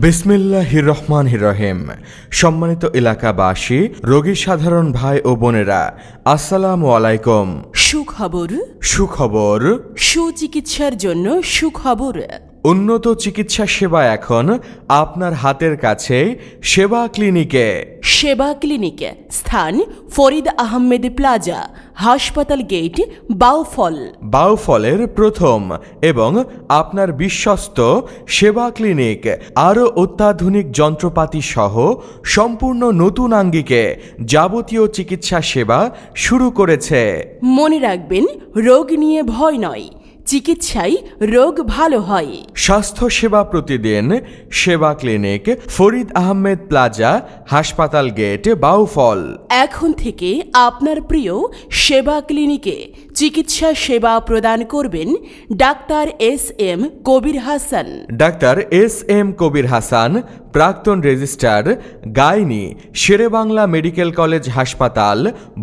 বিসমিল্লাহির রহমানির রহিম। সম্মানিত এলাকাবাসী, রোগী সাধারণ ভাই ও বোনেরা, আসসালামু আলাইকুম। সুখবর, সুচিকিৎসার জন্য সুখবর। উন্নত চিকিৎসা সেবা এখন আপনার হাতের কাছে সেবা ক্লিনিকে। সেবা ক্লিনিক, স্থান ফরিদ আহমেদ প্লাজা, হাসপাতাল গেট, বাউফলের প্রথম এবং আপনার বিশ্বস্ত সেবা ক্লিনিক আরও অত্যাধুনিক যন্ত্রপাতি সহ সম্পূর্ণ নতুন আঙ্গিকে যাবতীয় চিকিৎসা সেবা শুরু করেছে। মনে রাখবেন, রোগ নিয়ে ভয় নয়, চিকিৎসায় রোগ ভালো হয়। স্বাস্থ্য সেবা প্রতিদিন সেবা ক্লিনিক, ফরিদ আহমেদ প্লাজা, হাসপাতাল গেট, বাউফল। এখন থেকে আপনার প্রিয় সেবা ক্লিনিকে চিকিৎসা সেবা প্রদান করবেন ডাক্তার এস.এম. কবির হাসান। ডাক্তার এস.এম. কবির হাসান, প্রাক্তন registrar, gynae, Sher-e-Bangla medical college হাসপাতাল,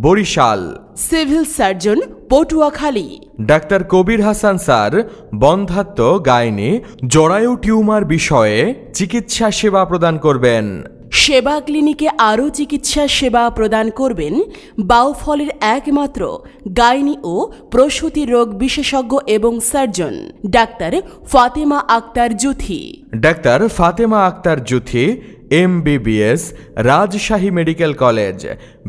বরিশাল। Civil surgeon, Patuakhali. ডাক্তার কবির হাসান স্যার বন্ধ্যাত্ব, গাইনি, জরায়ু টিউমার বিষয়ে চিকিৎসা সেবা প্রদান করবেন। সেবা ক্লিনিকে আরও চিকিৎসা সেবা প্রদান করবেন বাউফলের একমাত্র গাইনি ও প্রসূতি রোগ বিশেষজ্ঞ এবং surgeon doctor Fatema Akter Juthi. Doctor Fatema Akter Juthi, MBBS, Rajshahi medical college,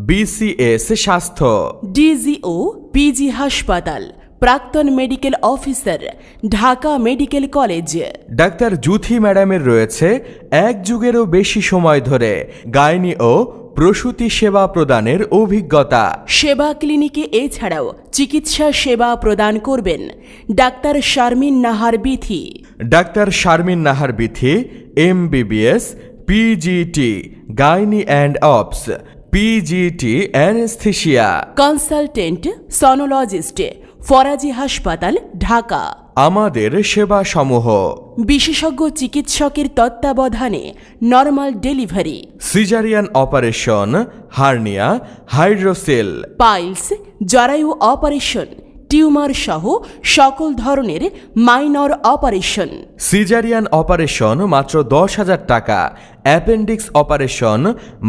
BCS স্বাস্থ্য, DGO, PG হাসপাতাল, প্রাক্তন medical officer, Dhaka medical college. Doctor Juthi ম্যাডামের রয়েছে এক যুগেরও বেশি সময় ধরে গাইনি ও প্রসূতি সেবা প্রদানের অভিজ্ঞতা। সেবা ক্লিনিকে এছাড়াও চিকিৎসা সেবা প্রদান করবেন ডাক্তার শারমিন নাহার বিথি। ডাক্তার Sharmin Nahar Bithi, MBBS, PGT, gynae and obs, PGT anaesthesia. Consultant sonologist, Farazi হাসপাতাল, ঢাকা। আমাদের সেবা সমূহ: বিশেষজ্ঞ চিকিৎসকের তত্ত্বাবধানে normal delivery, caesarean operation, hernia, hydrocele, piles, জরায়ু অপারেশন, টিউমার সহ সকল ধরনের মাইনর অপারেশন। সিজারিয়ান অপারেশন মাত্র 10,000 টাকা, অ্যাপেন্ডিক্স অপারেশন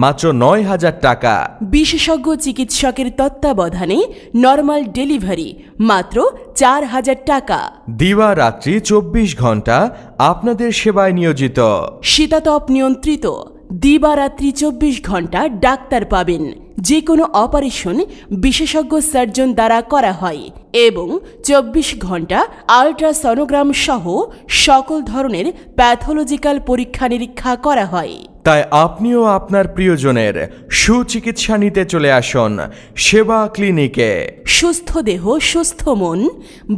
মাত্র 9,000 টাকা। বিশেষজ্ঞ চিকিৎসকের তত্ত্বাবধানে নরমাল ডেলিভারি মাত্র 4,000 টাকা। দিবারাত্রি 24 ঘন্টা আপনাদের সেবায় নিয়োজিত। শীতাতপ নিয়ন্ত্রিত দিবারাত্রি 24 ঘন্টা ডাক্তার পাবেন। যে কোনো অপারেশন বিশেষজ্ঞ সার্জন দ্বারা করা হয় এবং 24 ঘন্টা আল্ট্রাসনোগ্রাম সহ সকল ধরনের প্যাথোলজিক্যাল পরীক্ষা নিরীক্ষা করা হয়। তাই আপনিও আপনার প্রিয়জনের সুচিকিৎসা নিতে চলে আসুন সেবা ক্লিনিকে। সুস্থ দেহ, সুস্থ মন,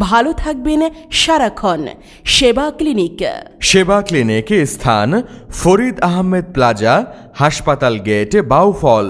ভালো থাকবেন সারাক্ষণ। সেবা ক্লিনিক। সেবা ক্লিনিক স্থান ফরিদ আহমেদ প্লাজা, হাসপাতাল গেট, বাউফল।